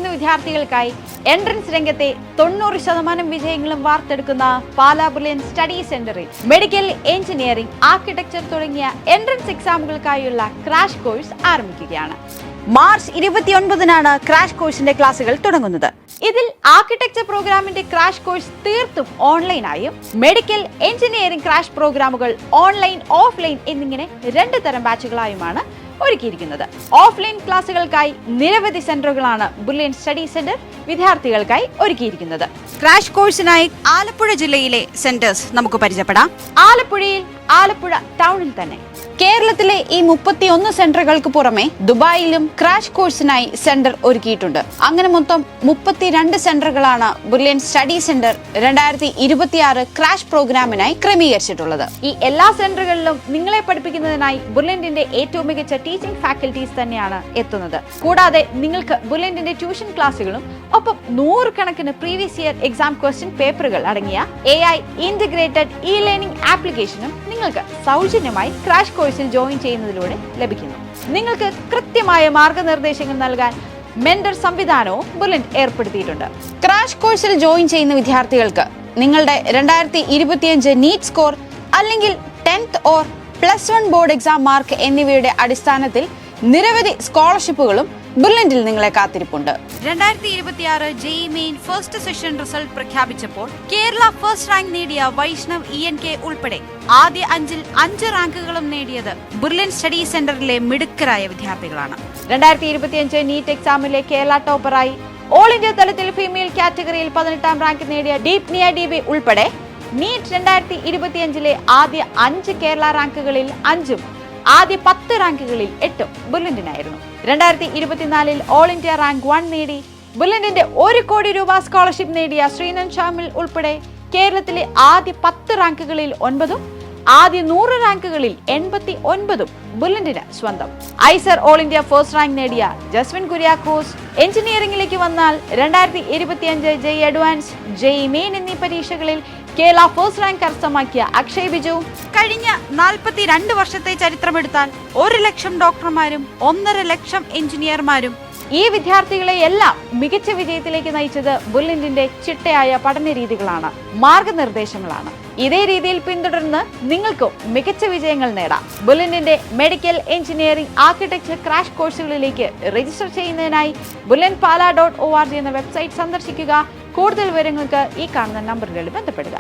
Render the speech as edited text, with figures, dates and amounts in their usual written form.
ചെയ്യുന്ന വിദ്യാർത്ഥികൾക്കായി എൻട്രൻസ് രംഗത്തെ 90% വിജയങ്ങളും വാർത്തെടുക്കുന്ന പാലാ ബുർലിയൻ സ്റ്റഡി സെന്ററിൽ മെഡിക്കൽ, എഞ്ചിനീയറിംഗ്, ആർക്കിടെക്ചർ തുടങ്ങിയ എൻട്രൻസ് എക്സാമുകൾക്കായുള്ള ക്രാഷ് കോഴ്സ് ആരംഭിക്കുകയാണ്. മാർച്ച് 29-നാണ് ക്രാഷ് കോഴ്സിന്റെ ക്ലാസുകൾ തുടങ്ങുന്നത്. ഇതിൽ ആർക്കിടെക്ചർ പ്രോഗ്രാമിന്റെ ക്രാഷ് കോഴ്സ് തീർത്തും ഓൺലൈനായും, മെഡിക്കൽ, എഞ്ചിനീയറിംഗ് ക്രാഷ് പ്രോഗ്രാമുകൾ ഓൺലൈൻ, ഓഫ്ലൈൻ എന്നിങ്ങനെ 2 തരം ബാച്ചുകളായുമാണ് ഒരുക്കിയിരിക്കുന്നത്. ഓഫ്ലൈൻ ക്ലാസുകൾക്കായി നിരവധി സെന്ററുകളാണ് ബുർലിയൻ സ്റ്റഡി സെന്റർ വിദ്യാർത്ഥികൾക്കായി ഒരുക്കിയിരിക്കുന്നത്. ക്രാഷ് കോഴ്സിനായി ആലപ്പുഴ ജില്ലയിലെ സെന്റേഴ്സ് നമുക്ക് പരിചയപ്പെടാം. ആലപ്പുഴയിൽ ആലപ്പുഴ ടൗണിൽ തന്നെ കേരളത്തിലെ ഈ 31 സെന്ററുകൾക്ക് പുറമെ ദുബായിലും ക്രാഷ് കോഴ്സിനായി സെന്റർ ഒരുക്കിയിട്ടുണ്ട്. അങ്ങനെ മൊത്തം 32 സെന്ററുകളാണ് ബുർലിയൻ സ്റ്റഡി സെന്റർ 2026 ക്രാഷ് പ്രോഗ്രാമിനായി ക്രമീകരിച്ചിട്ടുള്ളത്. ഈ എല്ലാ സെന്ററുകളിലും നിങ്ങളെ പഠിപ്പിക്കുന്നതിനായി ബുർലിയന്റെ ഏറ്റവും മികച്ച ടീച്ചിംഗ് ഫാക്കൽറ്റീസ് തന്നെയാണ് എത്തുന്നത്. കൂടാതെ നിങ്ങൾക്ക് ബുർലിയന്റെ ട്യൂഷൻ ക്ലാസുകളും ഒപ്പം 100 കണക്കിന് പ്രീവിയസ് ഇയർ എക്സാം ക്വസ്റ്റ്യൻ പേപ്പറുകൾ അടങ്ങിയ AI ഇന്റഗ്രേറ്റഡ് ലേണിംഗ് ആപ്ലിക്കേഷനും നിങ്ങൾക്ക് സൗജന്യമായി ക്രാഷ് കോഴ്സിൽ ജോയിൻ ചെയ്യുന്നതിലൂടെ ലഭിക്കുന്നു. നിങ്ങൾക്ക് കൃത്യമായ മാർഗനിർദ്ദേശങ്ങൾ നൽകാൻ മെന്റർ സംവിധാനവും ബുർലിയൻ ഏർപ്പെടുത്തിയിട്ടുണ്ട്. ക്രാഷ് കോഴ്സിൽ ജോയിൻ ചെയ്യുന്ന വിദ്യാർത്ഥികൾക്ക് നിങ്ങളുടെ 2025 നീറ്റ് സ്കോർ അല്ലെങ്കിൽ 10th or +1 board exam mark എന്നിവയുടെ അടിസ്ഥാനത്തിൽ നിരവധി സ്കോളർഷിപ്പുകളും ബുർലിയനിൽ നിങ്ങളെ കാത്തിരിപ്പുണ്ട്. 2026 JEE main first session result പ്രഖ്യാപിച്ചപ്പോൾ കേരള ഫസ്റ്റ് റാങ്ക് നേടിയ വൈഷ്ണവ് ENK ഉൾപ്പെടെ ആദ്യ 5-ൽ 5 റാങ്കുകളും നേടിയത് ബുർലിയൻ സ്റ്റഡി സെന്ററിലെ മിടുക്കരായ വിദ്യാർത്ഥികളാണ്. 2025 നീറ്റ് എക്സാമിലെ കേരള ടോപ്പറായി ഓൾ ഇന്ത്യ തലത്തിൽ ഫീമെയിൽ കാറ്റഗറിയിൽ 18ാം റാങ്ക് നേടിയ ദീപ്നിയ DB ഉൾപ്പെടെ നീറ്റ് 2025-ലെ ആദ്യ 5 കേരള റാങ്കുകളിൽ 5-ഉം ആദ്യ 10 റാങ്കുകളിൽ 8-ഉം ബുർലിയനായിരുന്നു. 2024-ൽ ഓൾ ഇന്ത്യ റാങ്ക് 1 നേടി ബുർലിയന്റെ 1 കോടി രൂപ സ്കോളർഷിപ്പ് നേടിയ ശ്രീനന്ദ് ഷാമിൽ ഉൾപ്പെടെ കേരളത്തിലെ ആദ്യ 10 റാങ്കുകളിൽ 9-ഉം ആദ്യ 100 റാങ്കുകളിൽ 89-ഉം ബുർലിയന് സ്വന്തം. IISER all India first rank നേടിയ ജസ്വിൻ കുര്യാക്കോസ് എഞ്ചിനീയറിംഗിലേക്ക് വന്നാൽ 2025 JEE അഡ്വാൻസ്, JEE മെയിൻ എന്നീ പരീക്ഷകളിൽ കേരള ഫസ്റ്റ് റാങ്ക് കരസ്ഥമാക്കിയ അക്ഷയ് ബിജു കഴിഞ്ഞ 42 വർഷത്തെ ചരിത്രമെടുത്താൽ 1 ലക്ഷം ഡോക്ടർമാരും 1.5 ലക്ഷം എഞ്ചിനീയർമാരും ഈ വിദ്യാർത്ഥികളെ എല്ലാം മികച്ച വിജയത്തിലേക്ക് നയിച്ചത് ബുർലിയന്റെ ചിട്ടയായ പഠന രീതികളാണ്, മാർഗനിർദ്ദേശങ്ങളാണ്. ഇതേ രീതിയിൽ പിന്തുടർന്ന് നിങ്ങൾക്കും മികച്ച വിജയങ്ങൾ നേടാം. ബുർലിയന്റെ മെഡിക്കൽ, എഞ്ചിനീയറിംഗ്, ആർക്കിടെക്ചർ ക്രാഷ് കോഴ്സുകളിലേക്ക് രജിസ്റ്റർ ചെയ്യുന്നതിനായി bullianpala.org എന്ന വെബ്സൈറ്റ് സന്ദർശിക്കുക. കൂടുതൽ വിവരങ്ങൾക്ക് ഈ കാണുന്ന നമ്പറുകളിൽ ബന്ധപ്പെടുക.